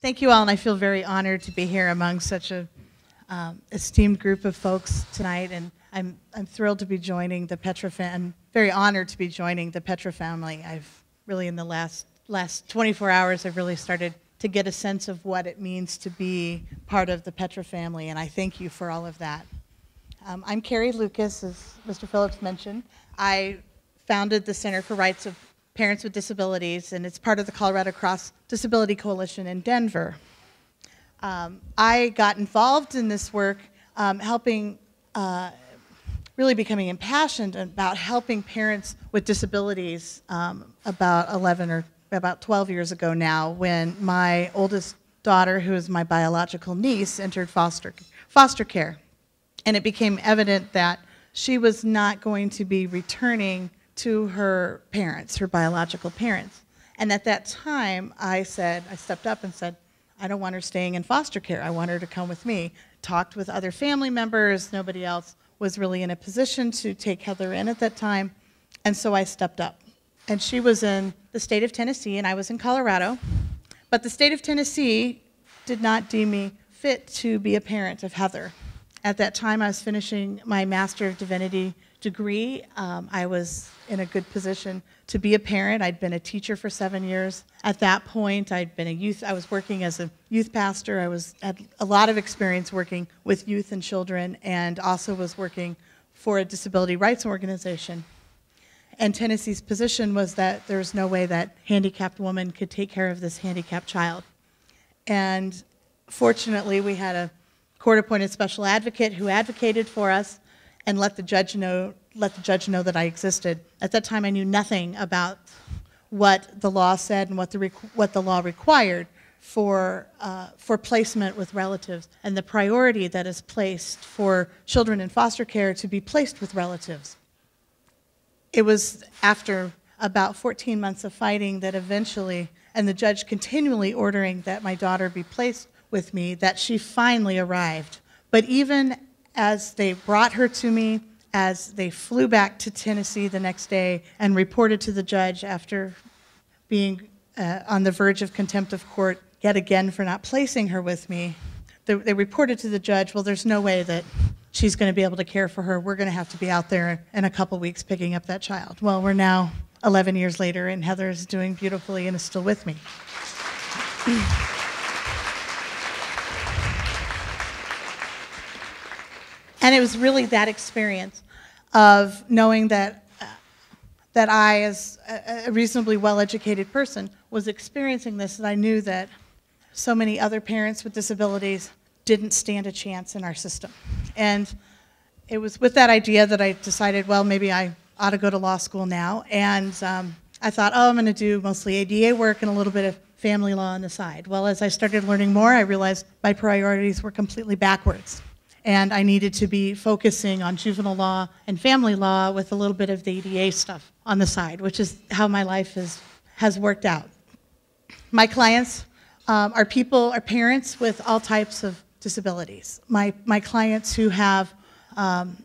Thank you all, and I feel very honored to be here among such a esteemed group of folks tonight, and I'm thrilled to be joining the Petra family. I'm very honored to be joining the Petra family. I've really, in the last 24 hours, I've really started to get a sense of what it means to be part of the Petra family, and I thank you for all of that. I'm Carrie Lucas, as Mr. Phillips mentioned. I founded the Center for Rights of Parents with Disabilities, and it's part of the Colorado Cross Disability Coalition in Denver. I got involved in this work helping, really becoming impassioned about helping parents with disabilities about 12 years ago now, when my oldest daughter, who is my biological niece, entered foster care. And it became evident that she was not going to be returning to her parents, her biological parents. And at that time, I stepped up and said, I don't want her staying in foster care. I want her to come with me. Talked with other family members. Nobody else was really in a position to take Heather in at that time. And so I stepped up. And she was in the state of Tennessee, and I was in Colorado. But the state of Tennessee did not deem me fit to be a parent of Heather. At that time, I was finishing my Master of Divinity degree. I was in a good position to be a parent. I'd been a teacher for 7 years. At that point, I was working as a youth pastor. Had a lot of experience working with youth and children, and also was working for a disability rights organization. And Tennessee's position was that there was no way that handicapped woman could take care of this handicapped child. And fortunately, we had a court-appointed special advocate who advocated for us and let the judge know that I existed. At that time, I knew nothing about what the law said and what the law required for placement with relatives, and the priority that is placed for children in foster care to be placed with relatives. It was after about 14 months of fighting that eventually, and the judge continually ordering that my daughter be placed with me, that she finally arrived. But even as they brought her to me, as they flew back to Tennessee the next day and reported to the judge after being on the verge of contempt of court yet again for not placing her with me, they reported to the judge, well, there's no way that she's going to be able to care for her. We're going to have to be out there in a couple weeks picking up that child. Well, we're now 11 years later, and Heather is doing beautifully and is still with me. And it was really that experience of knowing that I, as a reasonably well-educated person, was experiencing this, that I knew that so many other parents with disabilities didn't stand a chance in our system. And it was with that idea that I decided, well, maybe I ought to go to law school now. And I thought, oh, I'm going to do mostly ADA work and a little bit of family law on the side. Well, as I started learning more, I realized my priorities were completely backwards. And I needed to be focusing on juvenile law and family law with a little bit of the ADA stuff on the side, which is how my life has worked out. My clients are parents with all types of disabilities. My clients who have, and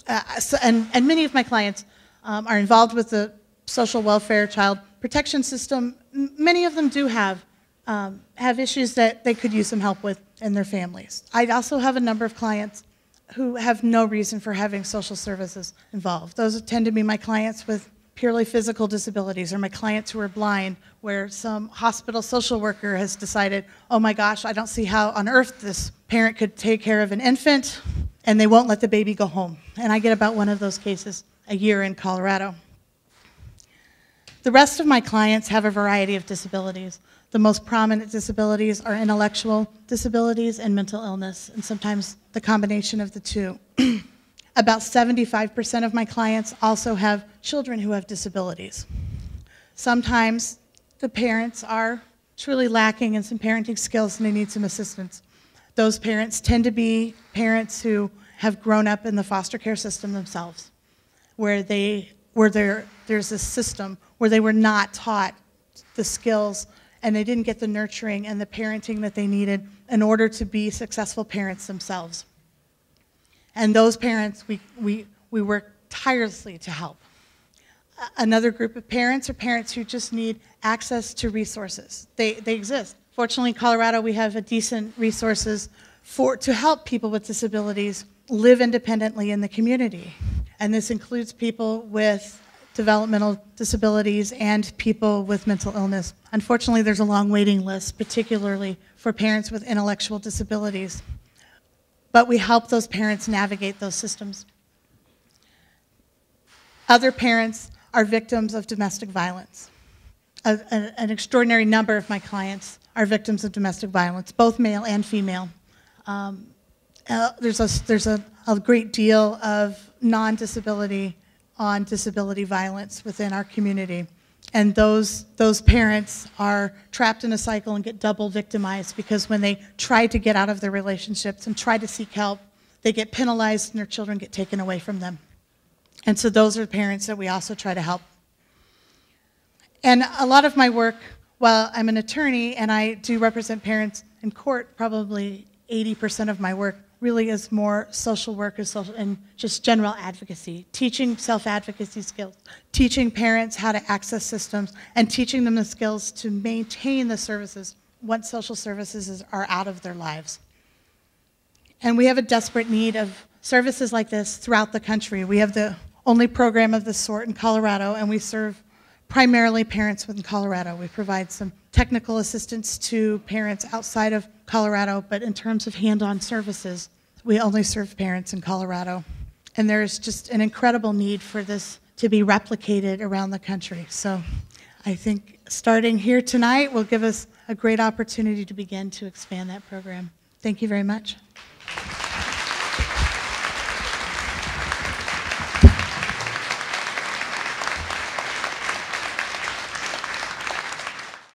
many of my clients are involved with the social welfare child protection system. Many of them do have issues that they could use some help with in their families. I also have a number of clients who have no reason for having social services involved. Those tend to be my clients with purely physical disabilities, or my clients who are blind, where some hospital social worker has decided, oh my gosh, I don't see how on earth this parent could take care of an infant, and they won't let the baby go home. And I get about one of those cases a year in Colorado. The rest of my clients have a variety of disabilities. The most prominent disabilities are intellectual disabilities and mental illness, and sometimes the combination of the two. About 75% of my clients also have children who have disabilities. Sometimes the parents are truly lacking in some parenting skills and they need some assistance. Those parents tend to be parents who have grown up in the foster care system themselves, where there's a system where they were not taught the skills and they didn't get the nurturing and the parenting that they needed in order to be successful parents themselves. And those parents, we work tirelessly to help. Another group of parents are parents who just need access to resources. They exist. Fortunately, in Colorado, we have a decent resources to help people with disabilities live independently in the community. And this includes people with developmental disabilities and people with mental illness. Unfortunately, there's a long waiting list, particularly for parents with intellectual disabilities. But we help those parents navigate those systems. Other parents are victims of domestic violence. An extraordinary number of my clients are victims of domestic violence, both male and female. There's a great deal of non-disability on disability violence within our community. And those parents are trapped in a cycle and get double victimized because when they try to get out of their relationships and try to seek help, they get penalized and their children get taken away from them. And so those are parents that we also try to help. And a lot of my work, while I'm an attorney and I do represent parents in court, probably 80% of my work really is more social work and just general advocacy, teaching self-advocacy skills, teaching parents how to access systems, and teaching them the skills to maintain the services once social services are out of their lives. And we have a desperate need of services like this throughout the country. We have the only program of this sort in Colorado, and we serve primarily parents within Colorado. We provide some technical assistance to parents outside of Colorado, but in terms of hand-on services, we only serve parents in Colorado. And there's just an incredible need for this to be replicated around the country. So I think starting here tonight will give us a great opportunity to begin to expand that program. Thank you very much.